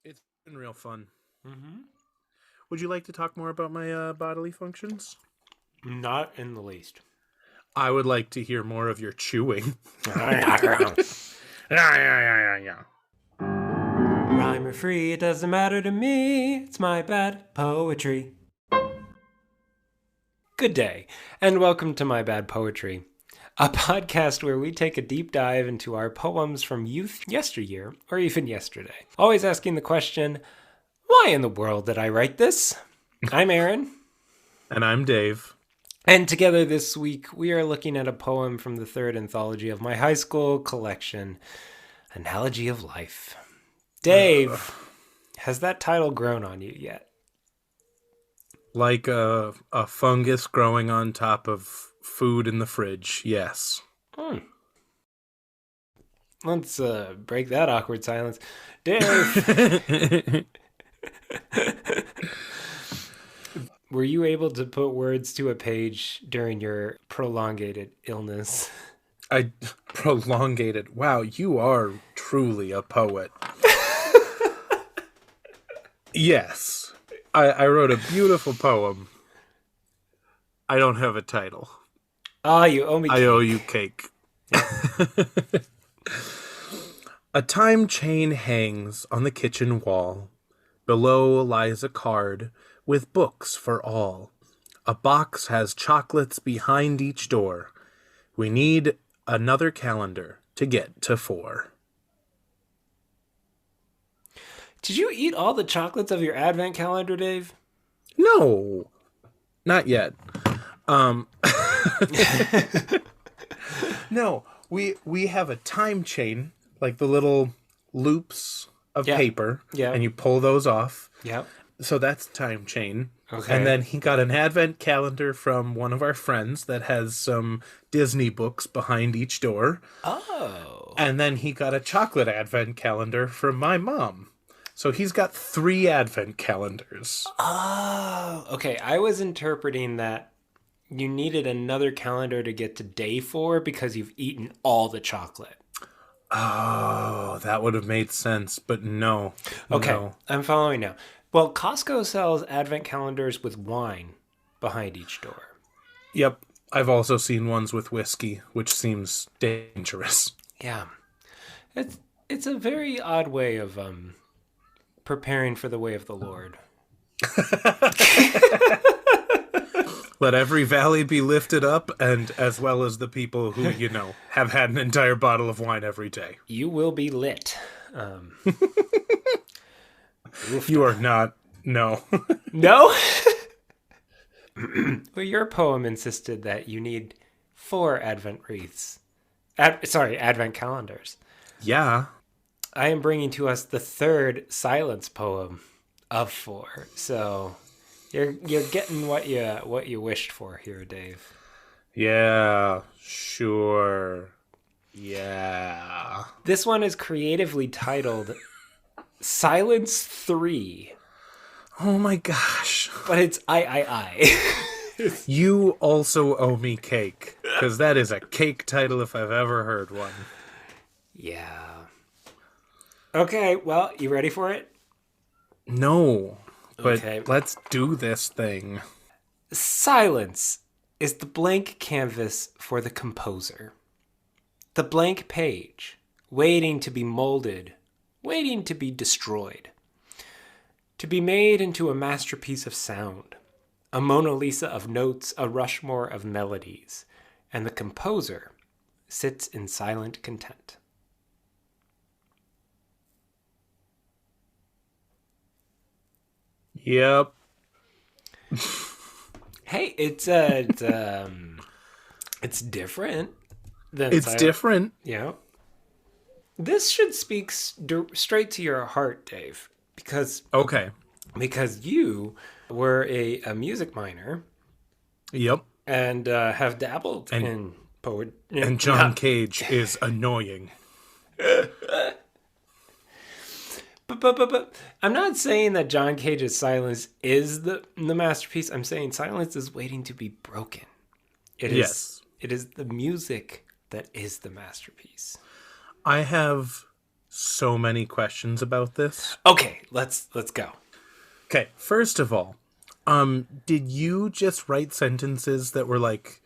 It's been real fun. Mm-hmm. Would you like to talk more about my bodily functions? Not in the least. I would like to hear more of your chewing. Rhyme or free, it doesn't matter to me. It's my bad poetry. Good day, and welcome to My Bad Poetry, a podcast where we take a deep dive into our poems from youth, yesteryear, or even yesterday. Always asking the question, why in the world did I write this? I'm Aaron. And I'm Dave. And together this week, we are looking at a poem from the third anthology of my high school collection, Analogy of Life. Dave, has that title grown on you yet? Like a fungus growing on top of food in the fridge, yes. Let's break that awkward silence. Dave, were you able to put words to a page during your prolongated illness? I prolongated. Wow, you are truly a poet. Yes. I wrote a beautiful poem. I don't have a title. You owe me cake. I owe you cake. A time chain hangs on the kitchen wall. Below lies a card with books for all. A box has chocolates behind each door. We need another calendar to get to 4. Did you eat all the chocolates of your advent calendar, Dave? No, not yet. No, we have a time chain, like the little loops of paper, and you pull those off. Yep. So that's time chain. Okay. And then he got an advent calendar from one of our friends that has some Disney books behind each door. Oh. And then he got a chocolate advent calendar from my mom. So he's got 3 advent calendars. Oh. Okay, I was interpreting that you needed another calendar to get to day 4 because you've eaten all the chocolate. Oh, that would have made sense, but no. Okay, no. I'm following now. Well, Costco sells advent calendars with wine behind each door. Yep, I've also seen ones with whiskey, which seems dangerous. Yeah. It's a very odd way of preparing for the way of the Lord. Let every valley be lifted up, and as well as the people who, have had an entire bottle of wine every day. You will be lit. You are not. No. No? Well, your poem insisted that you need 4 Advent wreaths. Advent calendars. Yeah. I am bringing to us the third silence poem of 4. So you're getting what you wished for here, Dave. Yeah, sure. Yeah. This one is creatively titled Silence 3. Oh my gosh. But it's I. You also owe me cake, because that is a cake title if I've ever heard one. Yeah. Okay, well, you ready for it? No, but Okay. Let's do this thing. Silence is the blank canvas for the composer. The blank page, waiting to be molded, waiting to be destroyed. To be made into a masterpiece of sound, a Mona Lisa of notes, a Rushmore of melodies, and the composer sits in silent content. Yep. Hey, it's different than It's different. Yeah. This should speak straight to your heart, Dave, because you were a music minor. Yep. And have dabbled in poetry. And John Cage is annoying. But I'm not saying that John Cage's silence is the masterpiece. I'm saying silence is waiting to be broken. It is the music that is the masterpiece. I have so many questions about this. Okay, let's go. Okay, first of all, did you just write sentences that were like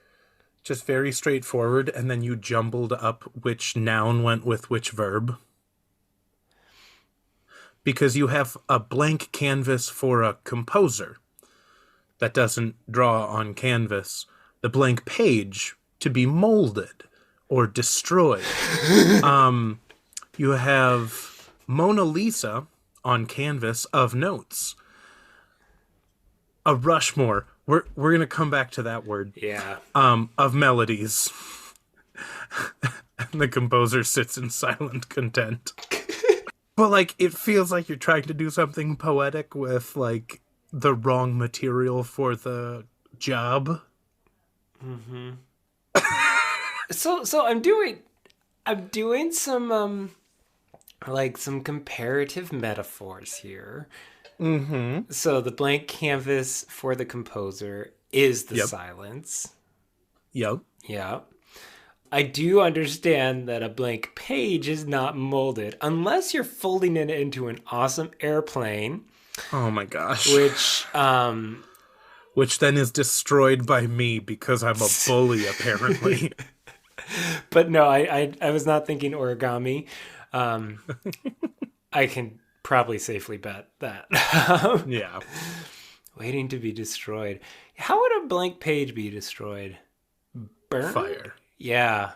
just very straightforward and then you jumbled up which noun went with which verb? Because you have a blank canvas for a composer that doesn't draw on canvas, the blank page to be molded or destroyed. You have Mona Lisa on canvas of notes. A Rushmore. We're gonna come back to that word. Yeah. Of melodies. And the composer sits in silent content. But like it feels like you're trying to do something poetic with like the wrong material for the job. So I'm doing some like some comparative metaphors here. So the blank canvas for the composer is the silence. Yep. Yeah. I do understand that a blank page is not molded unless you're folding it into an awesome airplane. Oh my gosh. Which then is destroyed by me because I'm a bully, apparently. But no, I was not thinking origami. I can probably safely bet that. Yeah. Waiting to be destroyed. How would a blank page be destroyed? Burn? Fire. Yeah.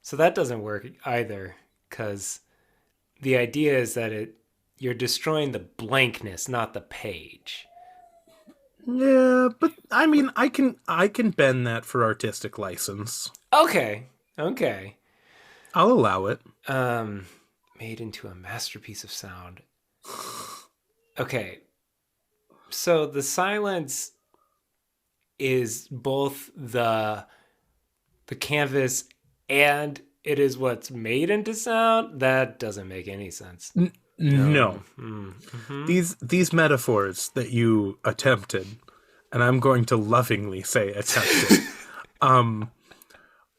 So that doesn't work either, because the idea is that you're destroying the blankness, not the page. Yeah, but I mean, I can bend that for artistic license. Okay. I'll allow it. Made into a masterpiece of sound. Okay. So the silence is both the canvas and it is what's made into sound. That doesn't make any sense. No. Mm-hmm. These metaphors that you attempted, and I'm going to lovingly say attempted,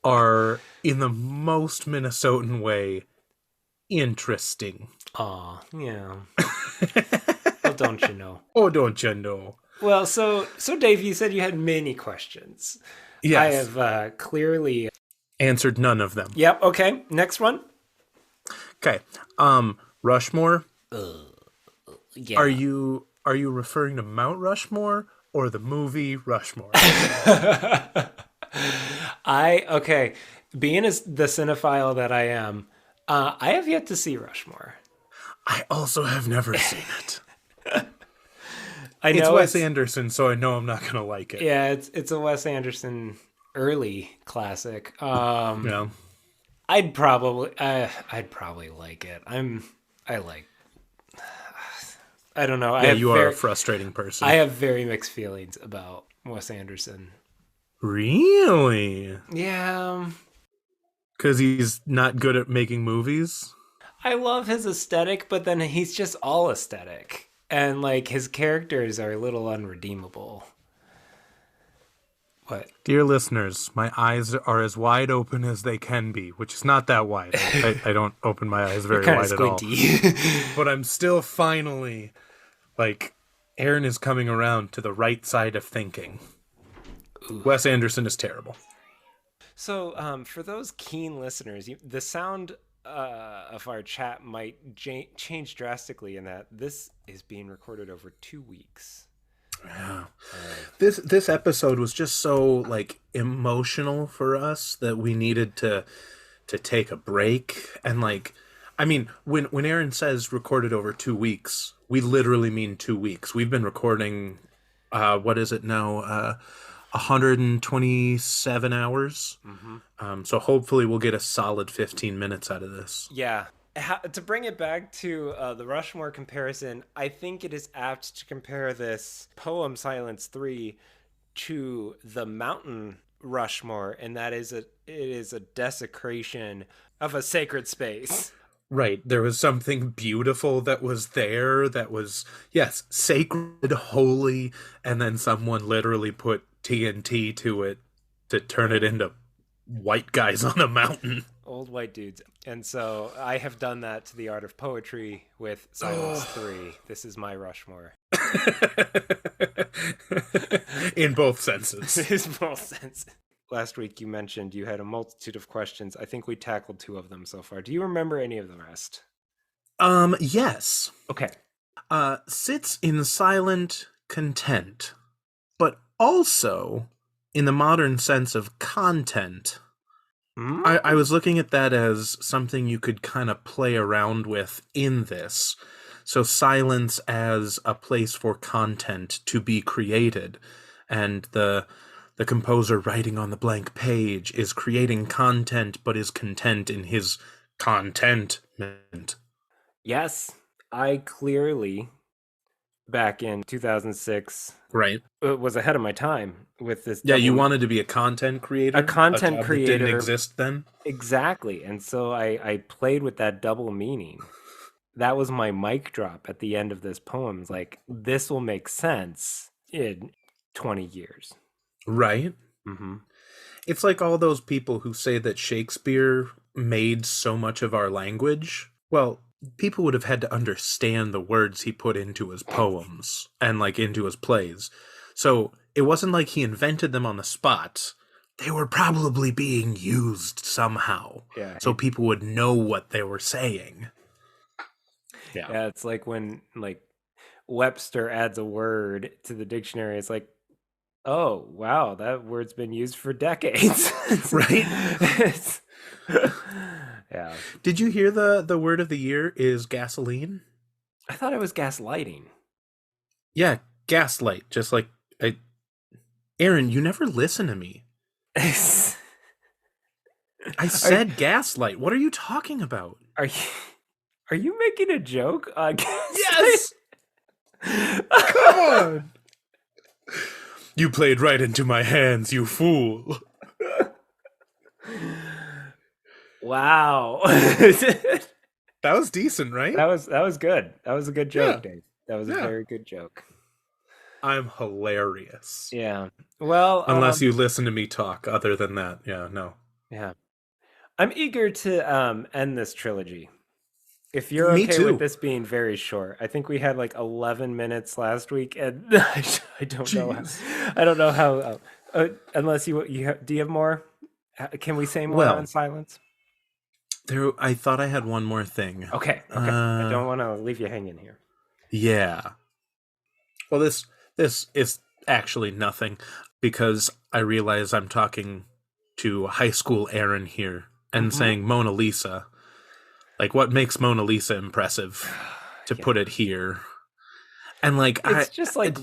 are in the most Minnesotan way interesting. Aw, yeah. Well, don't you know? Oh, don't you know? Well, so Dave, you said you had many questions. Yes. I have clearly answered none of them. Yep. Okay. Next one. Okay. Rushmore. Yeah. Are you referring to Mount Rushmore or the movie Rushmore? Okay. Being as the cinephile that I am, I have yet to see Rushmore. I also have never seen it. I know it's Wes Anderson, so I know I'm not gonna like it. Yeah, it's a Wes Anderson early classic. Yeah. I'd probably like it. I don't know. Yeah, you are a frustrating person. I have very mixed feelings about Wes Anderson. Really? Yeah. Because he's not good at making movies? I love his aesthetic, but then he's just all aesthetic. And, like, his characters are a little unredeemable. What? Dear listeners, my eyes are as wide open as they can be, which is not that wide. I don't open my eyes very wide at all. But I'm still finally, like, Aaron is coming around to the right side of thinking. Ooh. Wes Anderson is terrible. So, for those keen listeners, the sound of our chat might change drastically in that this is being recorded over 2 weeks. Yeah. This episode was just so like emotional for us that we needed to take a break. And like, I mean, when Aaron says recorded over 2 weeks, we literally mean 2 weeks. We've been recording what is it now, 127 hours. Mm-hmm. So hopefully we'll get a solid 15 minutes out of this. Yeah. To bring it back to the Rushmore comparison, I think it is apt to compare this poem Silence 3 to the mountain Rushmore, and that is it is a desecration of a sacred space. Right. There was something beautiful that was there that was, yes, sacred, holy, and then someone literally put TNT to it to turn it into white guys on a mountain. old white dudes. And so I have done that to the art of poetry with Silence 3. This is my Rushmore. In both senses. In both senses. Last week you mentioned you had a multitude of questions. I think we tackled 2 of them so far. Do you remember any of the rest? Yes. Okay. Sits in silent content, but also in the modern sense of content. I was looking at that as something you could kind of play around with in this. So silence as a place for content to be created, and the composer writing on the blank page is creating content but is content in his contentment. Yes, I clearly, back in 2006, Right. was ahead of my time with this. Yeah, you wanted to be a content creator? A content job creator. That didn't exist then? Exactly. And so I played with that double meaning. That was my mic drop at the end of this poem. It's like, this will make sense in 20 years. Right. Mm-hmm. It's like all those people who say that Shakespeare made so much of our language. Well, people would have had to understand the words he put into his poems and like into his plays. So it wasn't like he invented them on the spot. They were probably being used somehow. Yeah. So people would know what they were saying. Yeah, it's like when like Webster adds a word to the dictionary. It's like, oh, wow, that word's been used for decades. Right? Yeah. Did you hear the word of the year is gasoline? I thought it was gaslighting. Yeah, gaslight. Just like Aaron, you never listen to me. I said gaslight. What are you talking about? Are you making a joke on gaslight? Yes! Come on! You played right into my hands, you fool. Wow. That was decent, right? That was good. That was a good joke, Yeah. Dave. That was a very good joke. I'm hilarious. Yeah. Well, unless you listen to me talk. Other than that, no. Yeah. I'm eager to end this trilogy. If you're Me okay too. with this being very short. I think we had like 11 minutes last week, and I don't know. I don't know how. Unless do you have more? Can we say more on silence? I thought I had one more thing. Okay. I don't want to leave you hanging here. Yeah. Well, this is actually nothing, because I realize I'm talking to high school Aaron here and saying Mona Lisa. Like, what makes Mona Lisa impressive, to put it here? And like, it's just like,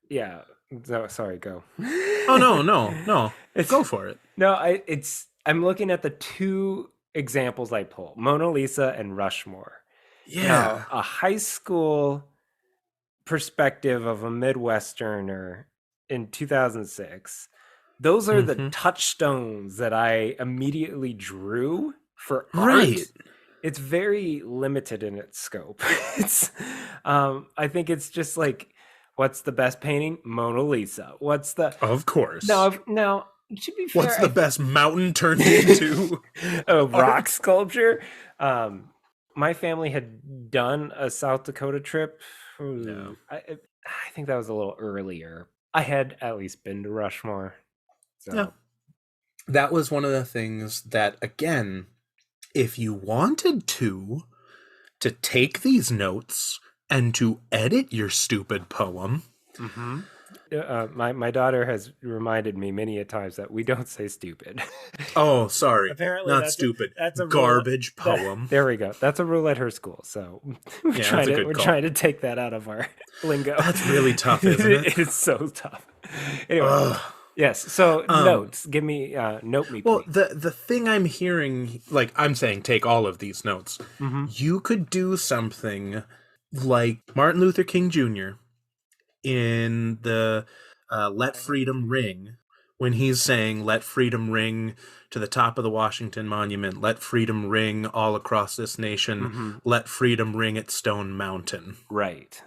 yeah. No, sorry, go. Oh no. Go for it. No, I'm looking at the 2 examples I pull: Mona Lisa and Rushmore. Yeah. Now, a high school perspective of a Midwesterner in 2006. Those are the touchstones that I immediately drew for art. Right. It's very limited in its scope. I think it's just like, what's the best painting? Mona Lisa. Of course. Now, to be fair, what's the best mountain turned into a rock sculpture? My family had done a South Dakota trip. No. I think that was a little earlier. I had at least been to Rushmore. So. Yeah. That was one of the things that, again, if you wanted to take these notes and to edit your stupid poem. My daughter has reminded me many a times that we don't say stupid. Oh, sorry. Apparently not stupid. That's a garbage poem. There we go. That's a rule at her school. So we're trying to take that out of our lingo. That's really tough, isn't it? It's so tough. Anyway. Yes. So notes. Give me note me. Well, please. the thing I'm hearing, like, I'm saying, take all of these notes. You could do something like Martin Luther King Jr. in the "Let Freedom Ring," when he's saying, "Let freedom ring to the top of the Washington Monument. Let freedom ring all across this nation. Let freedom ring at Stone Mountain." Right.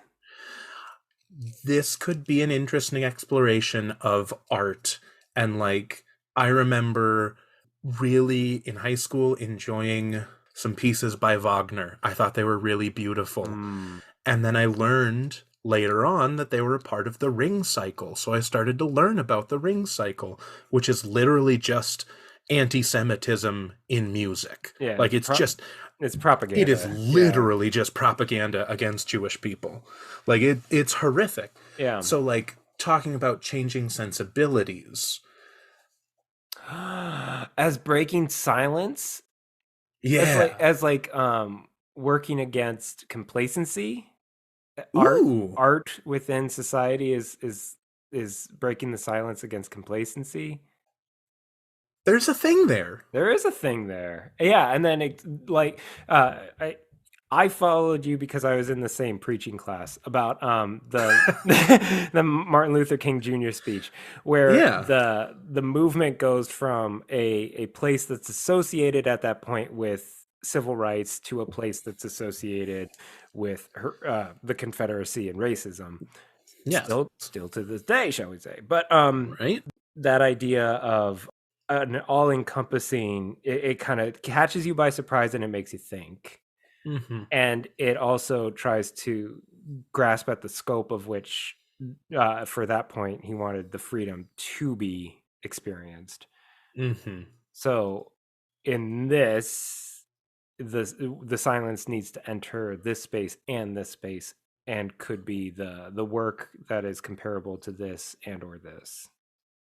This could be an interesting exploration of art. And like, I remember really, in high school, enjoying some pieces by Wagner. I thought they were really beautiful. Mm. And then I learned later on that they were a part of the ring cycle. So I started to learn about the ring cycle, which is literally just anti-Semitism in music. Yeah, Like it's it is propaganda. Yeah, literally just propaganda against Jewish people. Like it's horrific. yeah. So like talking about changing sensibilities. As breaking silence, Yeah. as like working against complacency. Art Ooh, art within society is breaking the silence against complacency. there's a thing there. There is a thing there. Yeah, and then like I followed you because I was in the same preaching class about the the Martin Luther King Jr. speech, where Yeah. the movement goes from a place that's associated at that point with civil rights to a place that's associated with the Confederacy and racism. Yeah. Still to this day, shall we say? But Right? that idea of an all-encompassing, it kind of catches you by surprise and it makes you think, Mm-hmm. and it also tries to grasp at the scope of which for that point he wanted the freedom to be experienced. Mm-hmm. So in this, the silence needs to enter this space and this space, and could be the work that is comparable to this and or this,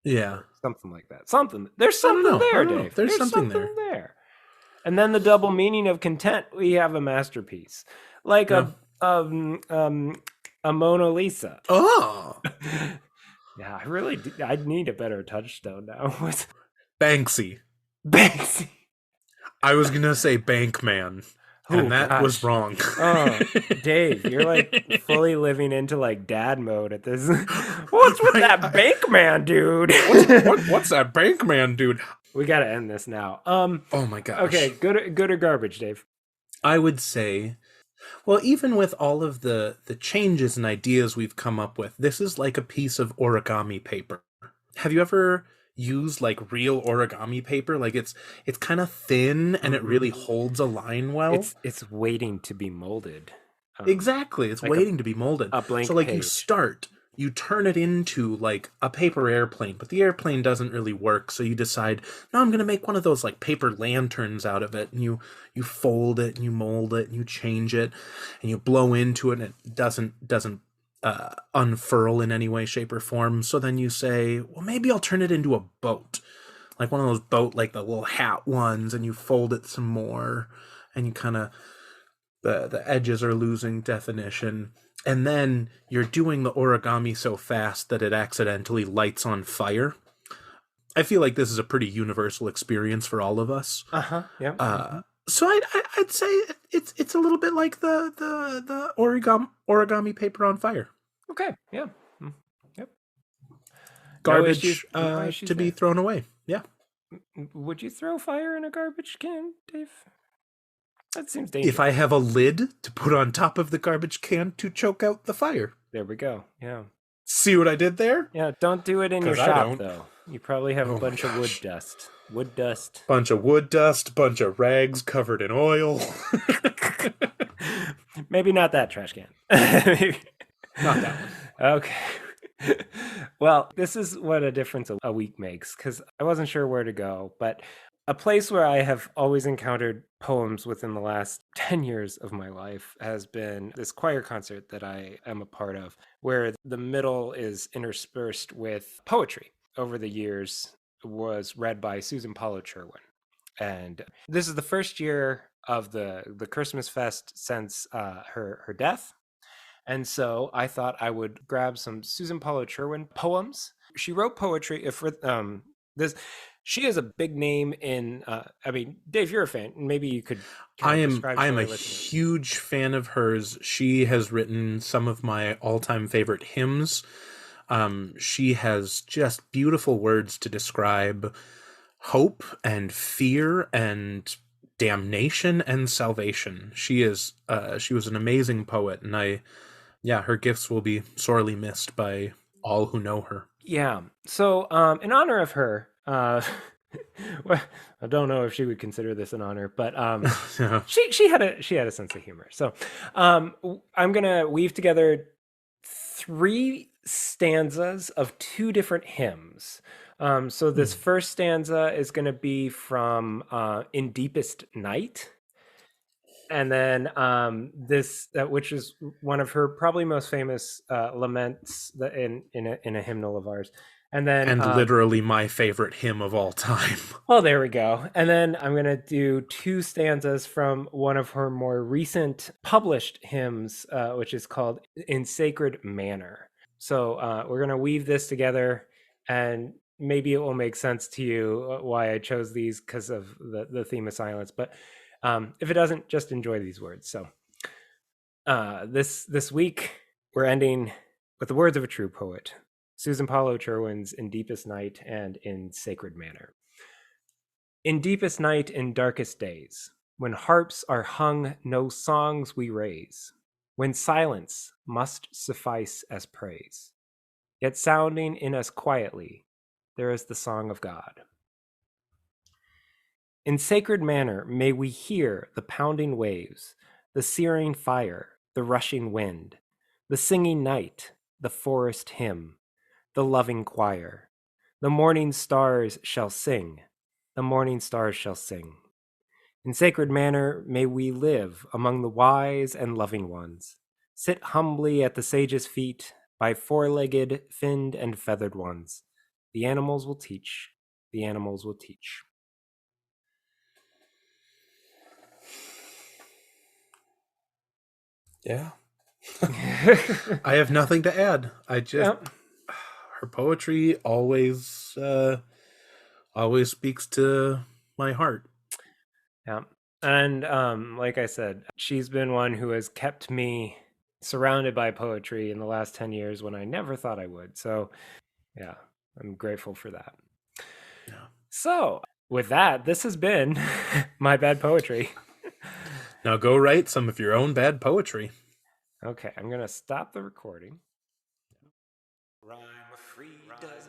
Yeah. or something like that. Something, there's I don't something know. I there, don't know. Dave. There's There's something there. something there. And then the double meaning of content, we have a masterpiece, like Yeah. a Mona Lisa. Oh, Yeah, I really I need a better touchstone now with Banksy. Banksy. I was gonna say Bankman, Oh and that was gosh. wrong. Oh, Dave, you're like fully living into like dad mode at this. What's with Right? that bank man, dude? What's that Bankman dude? We got to end this now. Oh my Okay, gosh. good or garbage, Dave? I would say, well, even with all of the changes and ideas we've come up with, this is like a piece of origami paper. Have you ever used like real origami paper? Like it's kind of thin and it really Mhm. holds a line well. It's waiting to be molded. Exactly. It's Like waiting to be molded. a So blank like you page. start, you turn it into like a paper airplane, but the airplane doesn't really work, so you decide, no, I'm going to make one of those like paper lanterns out of it, and you fold it and you mold it and you change it and you blow into it and it doesn't unfurl in any way, shape, or form. So then you say, well, maybe I'll turn it into a boat. Like one of those boat, like the little hat ones, and you fold it some more and you kind of the edges are losing definition, and then you're doing the origami so fast that it accidentally lights on fire. I feel like this is a pretty universal experience for all of us. Uh-huh. Yeah. So I'd say it's a little bit like the origami paper on fire. Okay. Yeah. Yep. No issues. Garbage No issues to be there. thrown away. Yeah. Would you throw fire in a garbage can, Dave? That seems If dangerous. I have a lid to put on top of the garbage can to choke out the fire. There we go. Yeah. See what I did there? Yeah. Don't do it in your 'Cause I shop don't. though. You probably have a Oh my bunch of wood gosh. dust. Wood dust. Bunch of wood dust, bunch of rags covered in oil. Maybe not that trash can. Maybe. Not that one. Okay. Well, this is what a difference a week makes, because I wasn't sure where to go, but a place where I have always encountered poems within the last 10 years of my life has been this choir concert that I am a part of, where the middle is interspersed with poetry. Over the years, was read by Susan Palo Cherwien. And this is the first year of the Christmas fest since her death. And so I thought I would grab some Susan Palo Cherwien poems. She wrote poetry. If this, she is a big name in. I mean, Dave, you're a fan. Maybe you could kind of describe I to am our a listeners. huge fan of hers. She has written some of my all-time favorite hymns. She has just beautiful words to describe hope and fear and damnation and salvation. She was an amazing poet, and her gifts will be sorely missed by all who know her. Yeah. So, in honor of her, Well, I don't know if she would consider this an honor, but Yeah. she had a sense of humor. So I'm gonna weave together three stanzas of two different hymns. So this first stanza is going to be from "In Deepest Night," and then this which is one of her probably most famous laments in a hymnal of ours. And then And literally my favorite hymn of all time. oh, there we go. And then I'm going to do two stanzas from one of her more recent published hymns, which is called In Sacred Manner. So we're going to weave this together, and maybe it will make sense to you why I chose these because of the theme of silence. But if it doesn't, just enjoy these words. So this week, we're ending with the words of a true poet, Susan Palo Cherwin's In Deepest Night and In Sacred Manner. In deepest night, in darkest days, when harps are hung, no songs we raise, when silence must suffice as praise, yet sounding in us quietly, there is the song of God. In sacred manner may we hear the pounding waves, the searing fire, the rushing wind, the singing night, the forest hymn, the loving choir. The morning stars shall sing, the morning stars shall sing. In sacred manner may we live among the wise and loving ones, sit humbly at the sage's feet by four-legged, finned, and feathered ones. The animals will teach, the animals will teach. Yeah. I have nothing to add. Yep. Her poetry always speaks to my heart. Yeah. And like I said, she's been one who has kept me surrounded by poetry in the last 10 years when I never thought I would. So, yeah, I'm grateful for that. Yeah. So, with that, this has been my bad poetry. Now go write some of your own bad poetry. Okay, I'm going to stop the recording. Rhyme free does